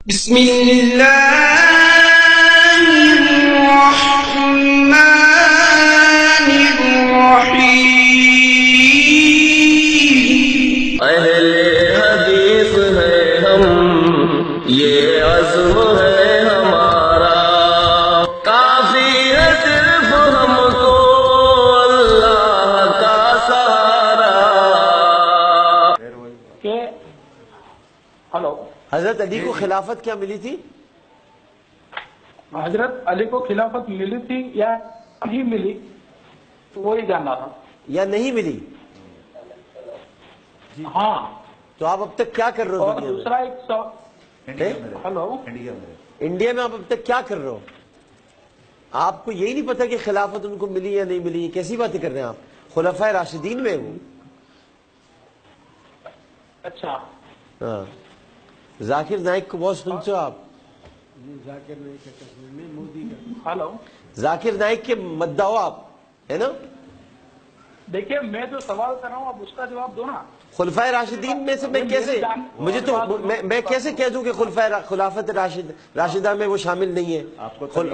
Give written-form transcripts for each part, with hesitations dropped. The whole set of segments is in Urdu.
بسم اللہ الرحمن الرحیم اہل حدیث ہے ہم، یہ عزم ہے ہمارا، کافی ہے صرف ہم کو اللہ کا سہارا۔ کہ ہلو حضرت علی کو خلافت کیا ملی تھی؟ حضرت علی کو خلافت ملی تھی یا نہیں ملی، وہی جاننا تھا۔ یا نہیں ملی؟ ہاں، تو آپ اب تک کیا کر رہے ہو اور دنیا دوسرا ایک میں؟ ہلو انڈیا میں آپ اب تک کیا کر رہے ہو؟ آپ کو یہی نہیں پتا کہ خلافت ان کو ملی یا نہیں ملی؟ کیسی باتیں کر رہے ہیں آپ؟ خلفائے راشدین میں وہ۔ اچھا، ہاں، ذاکر نائک کو بہت سنتے ہو آپ؟ ہلو ذاکر نائک کے مدعا ہو آپ، ہے نا؟ دیکھیے میں جو سوال کر رہا ہوں آپ اس کا جواب دو نا۔ خلفائے راشدین میں سے میں کیسے، مجھے تو میں کیسے کہہ دوں کہ خلافت راشدہ میں وہ شامل نہیں ہے؟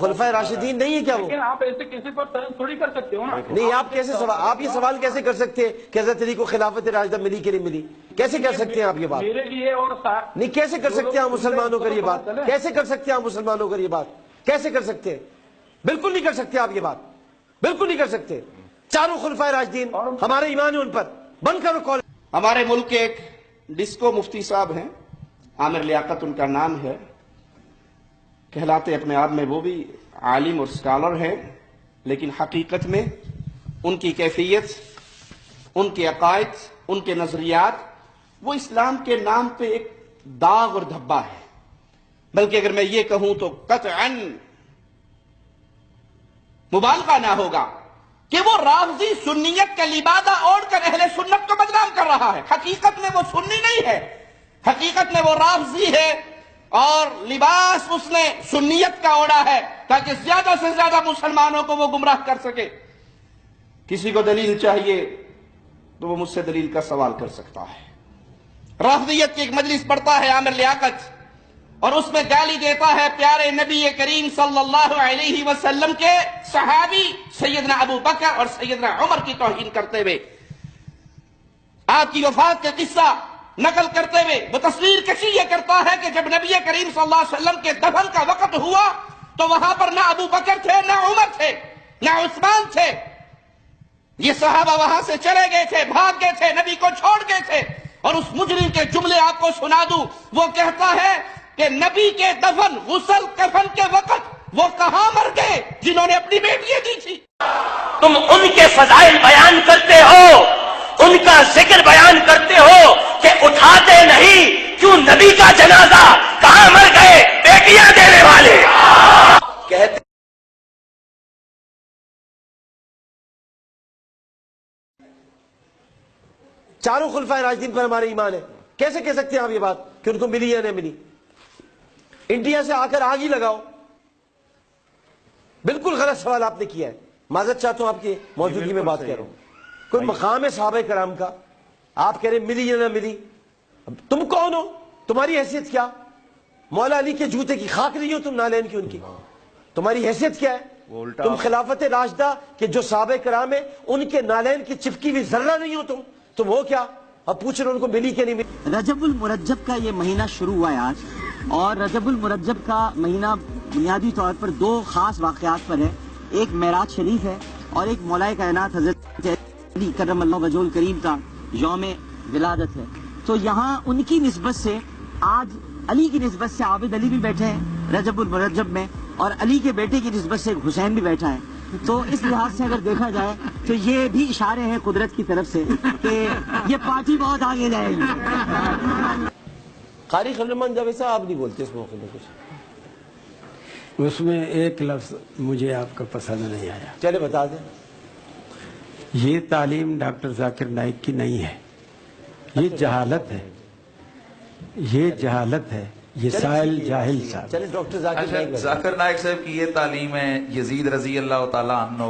خلفائے راشدین نہیں ہے کیا وہ؟ لیکن آپ ایسے کسی پر طرز تھوڑی کر سکتے ہو نا۔ نہیں، آپ کیسے آپ یہ سوال کیسے کر سکتے ہیں کہ حضرت علی کو خلافت راشدہ ملی کہ نہیں ملی؟ کیسے کر سکتے ہیں آپ یہ بات؟ میرے لیے اور نہیں، کیسے کر سکتے ہیں آپ مسلمانوں کا یہ بات؟ کیسے کر سکتے ہیں آپ مسلمانوں کا یہ بات؟ کیسے کر سکتے ہیں؟ بالکل نہیں کر سکتے آپ یہ بات، بالکل نہیں کر سکتے۔ چاروں خلفائے راشدین ہمارے ایمان ہے ان پر، بن کر کال۔ ہمارے ملک کے ایک ڈسکو مفتی صاحب ہیں، عامر لیاقت ان کا نام ہے، کہلاتے اپنے آپ میں وہ بھی عالم اور اسکالر ہیں، لیکن حقیقت میں ان کی کیفیت، ان کے عقائد، ان کے نظریات وہ اسلام کے نام پہ ایک داغ اور دھبا ہے۔ بلکہ اگر میں یہ کہوں تو قطعاً مبالغہ نہ ہوگا کہ وہ رافضی سنیت کا لبادہ اوڑھ کر اہل سنت کو بدنام کر رہا ہے۔ حقیقت میں وہ سنی نہیں ہے، حقیقت میں وہ رافضی ہے، اور لباس اس نے سنیت کا اوڑھا ہے تاکہ زیادہ سے زیادہ مسلمانوں کو وہ گمراہ کر سکے۔ کسی کو دلیل چاہیے تو وہ مجھ سے دلیل کا سوال کر سکتا ہے۔ رافضیت کی ایک مجلس پڑھتا ہے عامر لیاقت، اور اس میں گالی دیتا ہے پیارے نبی کریم صلی اللہ علیہ وسلم کے صحابی سیدنا ابو بکر اور سیدنا عمر کی توہین کرتے ہوئے، آپ کی وفات کا قصہ نقل کرتے ہوئے وہ تصویر کشی یہ کرتا ہے کہ جب نبی کریم صلی اللہ علیہ وسلم کے دفن کا وقت ہوا تو وہاں پر نہ ابو بکر تھے، نہ عمر تھے، نہ عثمان تھے۔ یہ صحابہ وہاں سے چلے گئے تھے، بھاگ گئے تھے، نبی کو چھوڑ گئے تھے۔ اور اس مجرم کے جملے آپ کو سنا دوں، وہ کہتا ہے کہ نبی کے دفن، غسل، کفن کے وقت وہ کہاں مر گئے جنہوں نے اپنی بیٹیاں دی تھی؟ تم ان کے فضائل بیان کرتے ہو، ان کا ذکر بیان کرتے ہو کہ اٹھاتے نہیں کیوں نبی کا جنازہ؟ کہاں مر گئے بیٹیاں دینے والے؟ کہتے چاروں خلفائے راشدین پر ہمارے ایمان ہے، کیسے کہہ سکتے ہیں آپ یہ بات کہ ان کو ملی یا نہیں ملی؟ انڈیا سے آ کر آگ ہی لگاؤ۔ بالکل غلط سوال آپ نے کیا ہے، معذرت چاہتا ہوں آپ کی موجودگی میں بات کر رہا ہوں۔ کوئی مقام ہے صحابہ کرام کا، آپ کہہ رہے ملی یا نہ ملی؟ تم کون ہو؟ تمہاری حیثیت کیا؟ مولا علی کے جوتے کی خاک نہیں ہو تم، نالین کی ان کی؟ تمہاری حیثیت کیا ہے؟ تم خلافت راشدہ کے جو صحابہ کرام ہیں ان کے نالین کی چپکی بھی ذرہ نہیں ہو تم ہو کیا؟ اب پوچھ رہے ان کو ملی کہ نہیں ملی؟ رجب المرجب کا یہ مہینہ شروع ہوا ہے آج، اور رجب المرجب کا مہینہ بنیادی طور پر دو خاص واقعات پر ہے۔ ایک معراج شریف ہے اور ایک مولا کائنات حضرت علی کرم اللہ وجہہ الکریم کا یوم ولادت ہے۔ تو یہاں ان کی نسبت سے آج علی کی نسبت سے عابد علی بھی بیٹھے ہیں رجب المرجب میں، اور علی کے بیٹے کی نسبت سے حسین بھی بیٹھا ہے۔ تو اس لحاظ سے اگر دیکھا جائے تو یہ بھی اشارے ہیں قدرت کی طرف سے کہ یہ پارٹی بہت آگے جائے گی۔ قاری خلیمان جاوید صاحب آپ نہیں بولتے اس موقع میں کچھ؟ اس میں ایک لفظ مجھے آپ کا پسند نہیں آیا۔ چلے بتا دیں۔ یہ تعلیم ڈاکٹر ذاکر نائک کی نہیں ہے، یہ جہالت ہے، یہ جہالت ہے، یہ سائل جاہل صاحب۔ چلے ڈاکٹر ذاکر نائک ذاکر نائک صاحب کی یہ تعلیم ہے، یزید رضی اللہ تعالیٰ عنہ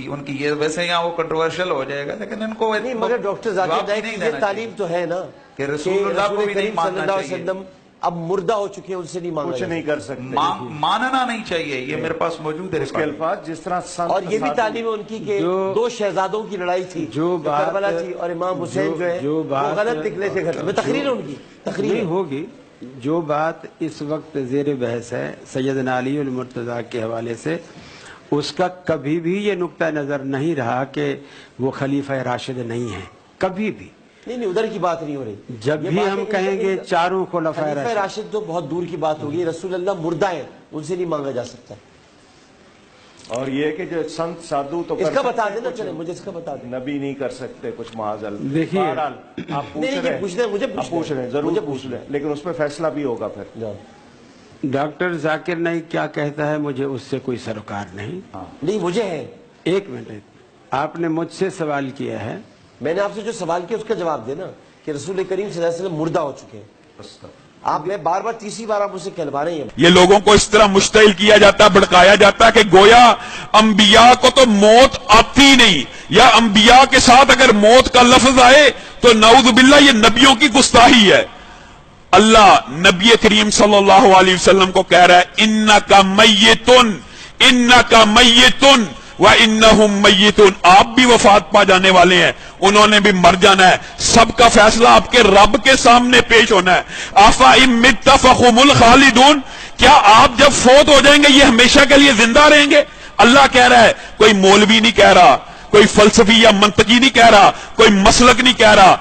ان کی یہ، ویسے یہاں وہ کنٹروورشل ہو جائے گا لیکن ان کو نہیں، مگر ڈاکٹر ذاکر نائک کی یہ تعلیم تو ہے نا کہ رسول اللہ کو بھی نہیں کریم صلی ماننا اللہ علیہ چاہیے۔ وسلم اب مردہ ہو چکے ہیں، ان سے نہیں مانگا کچھ جا نہیں کر سکتے. ماننا نہیں چاحیے، یہ میرے پاس موجود ہے اس کے الفاظ جس طرح سکتا. اور یہ بھی تعلیم ہے ان کی کہ دو شہزادوں کی لڑائی تھی، جو کربلا تھی، اور امام حسین جو ہے وہ غلط نکلے تھے گھر میں. تقریر ان کی تقریر ہوگی. جو بات اس وقت زیر بحث ہے سیدنا علی المرتضیٰ کے حوالے سے، اس کا کبھی بھی یہ نقطہ نظر نہیں رہا کہ وہ خلیفہ راشد نہیں ہیں، کبھی بھی نہیں. ادھر کی بات نہیں ہو رہی. جب بھی ہم کہیں گے چاروں خلفائے راشد تو بہت دور کی بات ہوگی. رسول اللہ مردہ ہیں، ان سے نہیں مانگا جا سکتا. اور یہ کہ جو سنت سادھو تو اس کا بتا دینا، چلے مجھے اس کا بتا دیں. نبی نہیں کر سکتے کچھ معاذ. دیکھیے آپ پوچھ رہے ہیں ضرور پوچھ لیں، لیکن اس پہ فیصلہ بھی ہوگا. پھر ڈاکٹر ذاکر نائک کیا کہتا ہے مجھے اس سے کوئی سروکار نہیں. نہیں مجھے ہے. ایک منٹ، آپ نے مجھ سے سوال کیا ہے، میں نے آپ سے جو سوال کیا اس کا جواب دینا کہ رسول کریم صلی اللہ علیہ وسلم مردہ ہو چکے ہیں. آپ میں بار بار تیسری بار آپ مجھ سے کہلوا رہے ہیں. یہ لوگوں کو اس طرح مشتعل کیا جاتا ہے، بھڑکایا جاتا ہے کہ گویا انبیاء کو تو موت آتی نہیں، یا انبیاء کے ساتھ اگر موت کا لفظ آئے تو نعوذ باللہ یہ نبیوں کی گستاخی ہے. اللہ نبی کریم صلی اللہ علیہ وسلم کو کہہ رہا ہے انکا میتن، انکا میتن وانہم میتون، آپ بھی وفات پا جانے والے ہیں، انہوں نے بھی مر جانا ہے. سب کا فیصلہ آپ کے رب کے سامنے پیش ہونا ہے. افإن مت فہم الخالدون، کیا آپ جب فوت ہو جائیں گے یہ ہمیشہ کے لیے زندہ رہیں گے؟ اللہ کہہ رہا ہے، کوئی مولوی نہیں کہہ رہا، کوئی فلسفی یا منطقی نہیں کہہ رہا، کوئی مسلک نہیں کہہ رہا.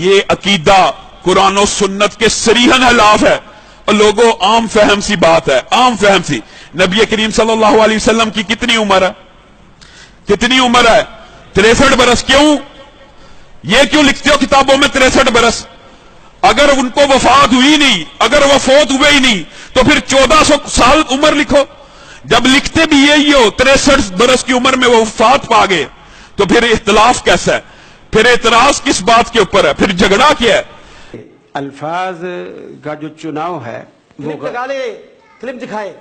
یہ عقیدہ قرآن و سنت کے صریحاً خلاف ہے. اور لوگوں عام فہم سی بات ہے، عام فہم سی. نبی کریم صلی اللہ علیہ وسلم کی کتنی عمر ہے؟ کتنی عمر ہے؟ 63 برس. کیوں یہ کیوں لکھتے ہو کتابوں میں 63 برس؟ اگر ان کو وفات ہوئی نہیں، اگر وہ فوت ہوئے ہی نہیں تو پھر 1400 سال عمر لکھو. جب لکھتے بھی یہی ہو 63 برس کی عمر میں وہ وفات پا گئے تو پھر اختلاف کیسا ہے؟ پھر اعتراض کس بات کے اوپر ہے؟ پھر جھگڑا کیا ہے؟ الفاظ کا جو چناؤ ہے وہ کلپ دکھائے.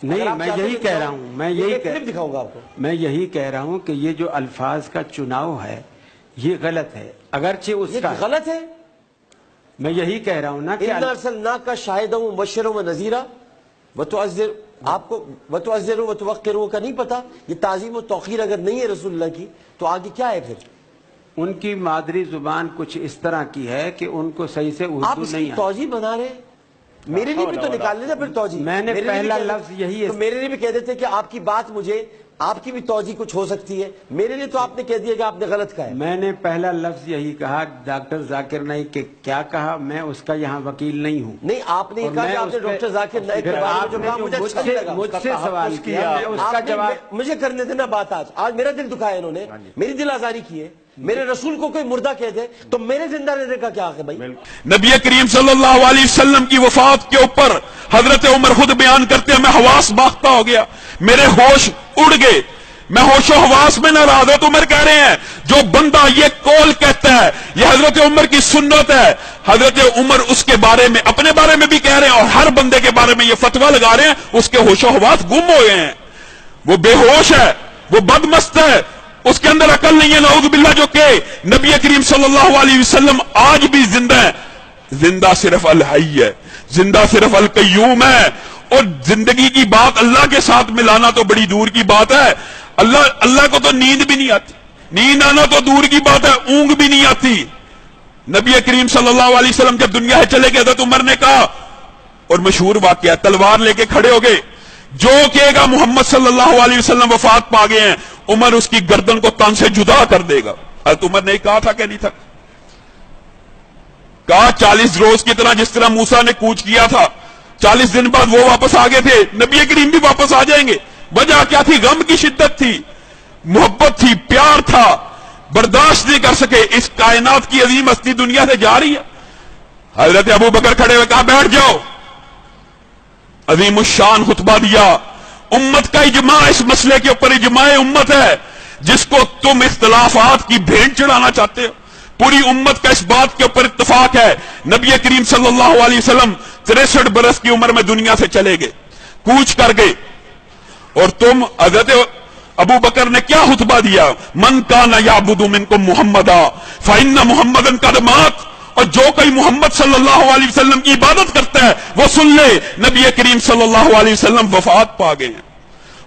نہیں، میں یہی کہہ رہا ہوں، میں یہی کلپ دکھاؤں گا آپ کو. میں یہی کہہ رہا ہوں کہ یہ جو الفاظ کا چناؤ ہے یہ غلط ہے، اگرچہ اس کا غلط ہے. میں یہی کہہ رہا ہوں نا کہ اِنَّا أَرْسَلْنَاكَ شَاهِدًا وَمُبَشِّرًا وَنَذِيرًا وَتُعَزِّرُ، آپ کو وَتُعَزِّرُ وَتُوَقِّرُ کا نہیں پتا؟ یہ تعظیم و توقیر اگر نہیں ہے رسول اللہ کی تو آگے کیا ہے پھر؟ ان کی مادری زبان کچھ اس طرح کی ہے کہ ان کو صحیح سے اردو نہیں آپ اس کی توجیہ بنا رہے ہیں. میرے لیے بھی تو نکال لینا پھر توجیہ. میں نے پہلا لفظ یہی ہے، تو میرے لیے بھی کہہ دیتے کہ آپ کی بات مجھے، آپ کی بھی توجیہ کچھ ہو سکتی ہے. میرے لیے تو آپ نے کہہ دیا کہ آپ نے غلط کہا ہے. میں نے پہلا لفظ یہی کہا. ڈاکٹر ذاکر نائک کے کیا کہا، میں اس کا یہاں وکیل نہیں ہوں. نہیں، آپ نے کہا کہ آپ نے ڈاکٹر ذاکر نائک کے بارے میں جو کہا مجھے اچھا نہیں لگا. مجھ سے سوال کیا، میں اس کا جواب مجھے کرنے دینا بات. آج میرا دل دکھایا انہوں نے، میری دل آزاری کی ہے. میرے رسول کو کوئی مردہ کہہ دے تو میرے زندہ رہنے کا کیا حق ہے بھائی؟ نبی کریم صلی اللہ علیہ وسلم کی وفات کے اوپر حضرت عمر خود بیان کرتے ہیں میں حواس باختہ ہو گیا، میرے ہوش اڑ گئے، میں ہوش و حواس میں نہ رہا. حضرت عمر کہہ رہے ہیں جو بندہ یہ قول کہتا ہے یہ حضرت عمر کی سنت ہے. حضرت عمر اس کے بارے میں، اپنے بارے میں بھی کہہ رہے ہیں اور ہر بندے کے بارے میں یہ فتویٰ لگا رہے ہیں اس کے ہوش و حواس گم ہو گئے ہیں، وہ بے ہوش ہے، وہ بدمست ہے، اس کے اندر عقل نہیں ہے. نعوذ باللہ. جو کہ نبی کریم صلی اللہ علیہ وسلم آج بھی زندہ ہے. زندہ صرف الحی ہے، زندہ صرف القیوم ہے. اور زندگی کی بات اللہ کے ساتھ ملانا تو بڑی دور کی بات ہے. اللہ کو تو نیند بھی نہیں آتی، نیند آنا تو دور کی بات ہے، اونگ بھی نہیں آتی. نبی کریم صلی اللہ علیہ وسلم جب دنیا سے چلے گئے حضرت عمر نے کہا، اور مشہور واقعہ، تلوار لے کے کھڑے ہو گئے، جو کہے گا محمد صلی اللہ علیہ وسلم وفات پا گئے ہیں عمر اس کی گردن کو تن سے جدا کر دے گا. حضرت عمر نے کہا تھا کہ نہیں تھا؟ کہا 40 روز کی طرح جس طرح موسیٰ نے کوچ کیا تھا 40 دن بعد وہ واپس آ گئے تھے، نبی کریم بھی واپس آ جائیں گے. وجہ کیا تھی؟ غم کی شدت تھی، محبت تھی، پیار تھا، برداشت نہیں کر سکے. اس کائنات کی عظیم ہستی دنیا سے جا رہی ہے. حضرت ابو بکر کھڑے ہوئے کہا بیٹھ جاؤ. عظیم الشان خطبہ دیا. امت کا اجماع اس مسئلے کے اوپر اجماع امت ہے، جس کو تم اختلافات کی بھینٹ چڑھانا چاہتے ہو. پوری امت کا اس بات کے اوپر اتفاق ہے نبی کریم صلی اللہ علیہ وسلم 63 برس کی عمر میں دنیا سے چلے گئے، کوچ کر گئے. اور تم حضرت ابو بکر نے کیا خطبہ دیا؟ من کان یعبد منکم محمدا فإن محمدا قد مات. اور جو کوئی محمد صلی اللہ علیہ وسلم کی عبادت کرتا ہے وہ سن لے نبی کریم صلی اللہ علیہ وسلم وفات پا گئے ہیں،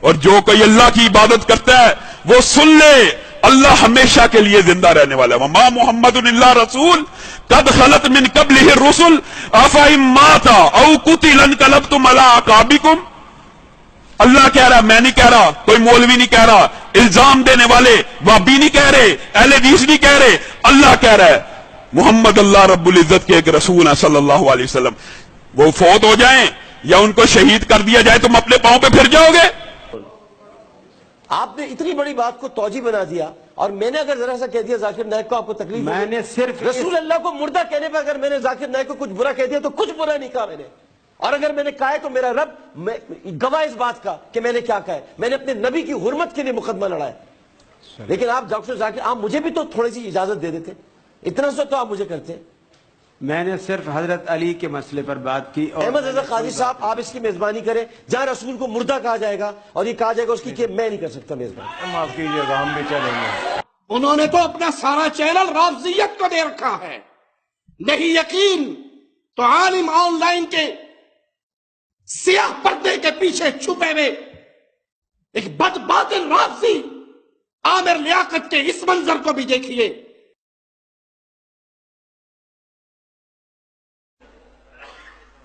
اور جو کوئی اللہ کی عبادت کرتا ہے وہ سن لے اللہ ہمیشہ کے لیے زندہ رہنے والا ہے۔ وما محمد الا رسول قد خلت من قبلہ الرسل افئن مات او قتل انقلبتم علی اعقابکم۔ اللہ کہہ رہا، میں نہیں کہہ رہا، کوئی مولوی نہیں کہہ رہا، الزام دینے والے وہابی نہیں کہہ رہے، اہل حدیث نہیں کہہ رہے، اللہ کہہ رہا ہے محمد اللہ رب العزت کے ایک رسول ہیں صلی اللہ علیہ وسلم، وہ فوت ہو جائیں یا ان کو شہید کر دیا جائے تم اپنے پاؤں پہ پھر جاؤ گے؟ آپ نے اتنی بڑی بات کو توجیہ بنا دیا، اور میں نے اگر ذرا سا کہہ دیا ذاکر نائک کو آپ کو تکلیف، میں نے صرف رسول اللہ کو مردہ کہنے پہ اگر میں نے ذاکر نائک کو کچھ برا کہہ دیا تو کچھ برا نہیں کہا میں نے، اور اگر میں نے کہا ہے تو میرا رب گواہ اس بات کا کہ میں نے کیا کہا ہے، میں نے اپنے نبی کی حرمت کے لیے مقدمہ لڑا ہے۔ لیکن آپ ڈاکٹر ذاکر آپ مجھے بھی تو تھوڑی سی اجازت دے دیتے، اتنا سا تو آپ مجھے کرتے ہیں۔ میں نے صرف حضرت علی کے مسئلے پر بات کی، اور احمد رضا قاضی صاحب آپ اس کی میزبانی کریں، جہاں رسول کو مردہ کہا جائے گا اور یہ کہا جائے گا اس کی کہ میں نہیں کر سکتا میزبانی۔ معاف کیجیے گا، ہم بھی چلیں گے۔ انہوں نے تو اپنا سارا چینل رافضیت کو دے رکھا ہے، نہیں یقین تو عالم آن لائن کے سیاہ پردے کے پیچھے چھپے ہوئے ایک بدباطن رافضی عامر لیاقت کے اس منظر کو بھی دیکھیے۔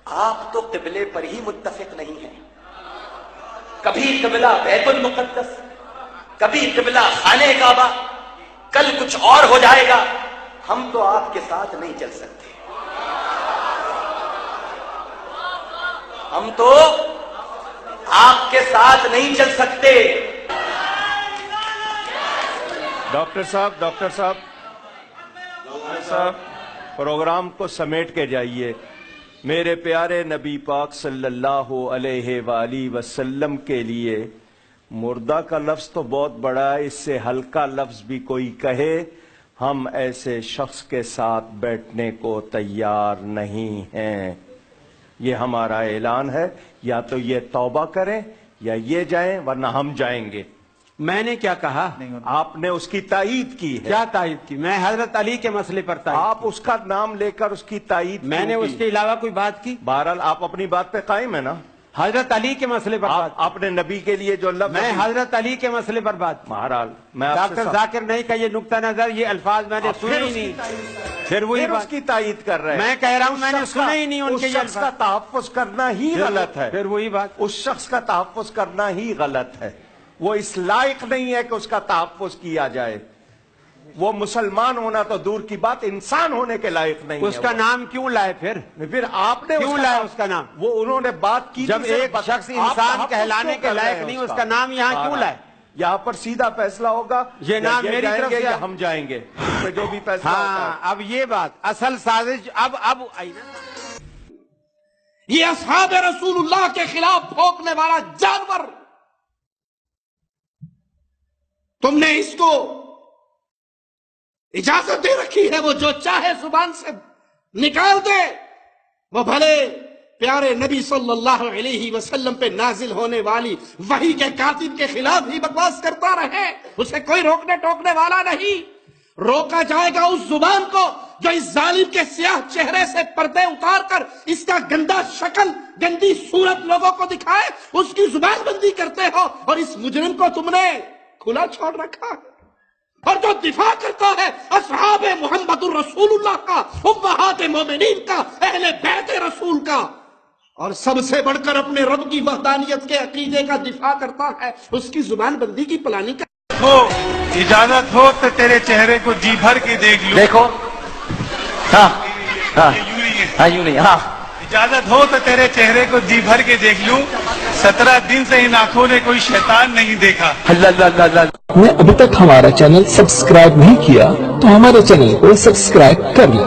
آپ تو قبلے پر ہی متفق نہیں ہیں، کبھی قبلہ بیت المقدس، کبھی قبلہ خانہ کعبہ، کل کچھ اور ہو جائے گا، ہم تو آپ کے ساتھ نہیں چل سکتے، ہم تو آپ کے ساتھ نہیں چل سکتے۔ ڈاکٹر صاحب پروگرام کو سمیٹ کے جائیے۔ میرے پیارے نبی پاک صلی اللہ علیہ وآلہ وسلم کے لیے مردہ کا لفظ تو بہت بڑا ہے، اس سے ہلکا لفظ بھی کوئی کہے ہم ایسے شخص کے ساتھ بیٹھنے کو تیار نہیں ہیں۔ یہ ہمارا اعلان ہے، یا تو یہ توبہ کریں یا یہ جائیں، ورنہ ہم جائیں گے۔ میں نے کیا کہا؟ آپ نے اس کی تائید کی ہے۔ کیا تائید کی؟ میں حضرت علی کے مسئلے پر تائید آپ اس کا نام لے کر اس کی تائید میں نے اس کے علاوہ کوئی بات کی؟ بہرحال آپ اپنی بات پہ قائم ہے نا؟ حضرت علی کے مسئلے پر بات اپنے نبی کے لیے جو لفظ، میں حضرت علی کے مسئلے پر بات کی۔ بہرحال میں ڈاکٹر ذاکر نائک کا یہ نقطہ نظر، یہ الفاظ میں نے سنے ہی نہیں، پھر وہی اس کی تائید کر رہے ہیں۔ میں کہہ رہا ہوں میں نے سنے ہی نہیں ان کے اس شخص کا تحفظ کرنا ہی غلط ہے، پھر وہی بات، اس شخص کا تحفظ کرنا ہی غلط ہے، وہ اس لائق نہیں ہے کہ اس کا تحفظ کیا جائے۔ وہ مسلمان ہونا تو دور کی بات، انسان ہونے کے لائق نہیں ہے۔ اس کا نام کیوں لائے پھر آپ نے کیوں لائے اس کا نام؟ وہ انہوں نے بات کی، جب ایک شخص انسان کہلانے کے لائق نہیں، اس کا نام یہاں کیوں لائے؟ یہاں پر سیدھا فیصلہ ہوگا، یہ نام میری طرف سے ہم جائیں گے، جو بھی فیصلہ ہوگا۔ اب یہ بات اصل سازش اب آئی نا، یہ اصحاب رسول اللہ کے خلاف بھونکنے والا جانور، تم نے اس کو اجازت دے رکھی ہے وہ جو چاہے زبان سے نکال دے، وہ بھلے پیارے نبی صلی اللہ علیہ وسلم پہ نازل ہونے والی وحی کے کاتب کے خلاف ہی بکواس کرتا رہے، اسے کوئی روکنے ٹوکنے والا نہیں۔ روکا جائے گا اس زبان کو جو اس ظالم کے سیاہ چہرے سے پردے اتار کر اس کا گندا شکل، گندی صورت لوگوں کو دکھائے، اس کی زبان بندی کرتے ہو، اور اس مجرم کو تم نے کھلا چھوڑ رکھا ہے۔ اور جو دفاع کرتا ہے اصحاب محمد الرسول اللہ کا، امہات مومنین کا، اہل بیت رسول کا، اور سب سے بڑھ کر اپنے رب کی وحدانیت کے عقیدے کا دفاع کرتا ہے، اس کی زبان بندی کی پلانی کا۔ اجازت ہو تو تیرے چہرے کو جی بھر کے دیکھ لوں۔ دیکھو، ہاں یوں نہیں، ہاں اجازت ہو تو تیرے چہرے کو جی بھر کے دیکھ لوں، 17 دن سے ان آنکھوں نے کوئی شیطان نہیں دیکھا۔ نے ابھی تک ہمارا چینل سبسکرائب نہیں کیا تو ہمارے چینل کو سبسکرائب کر لیں۔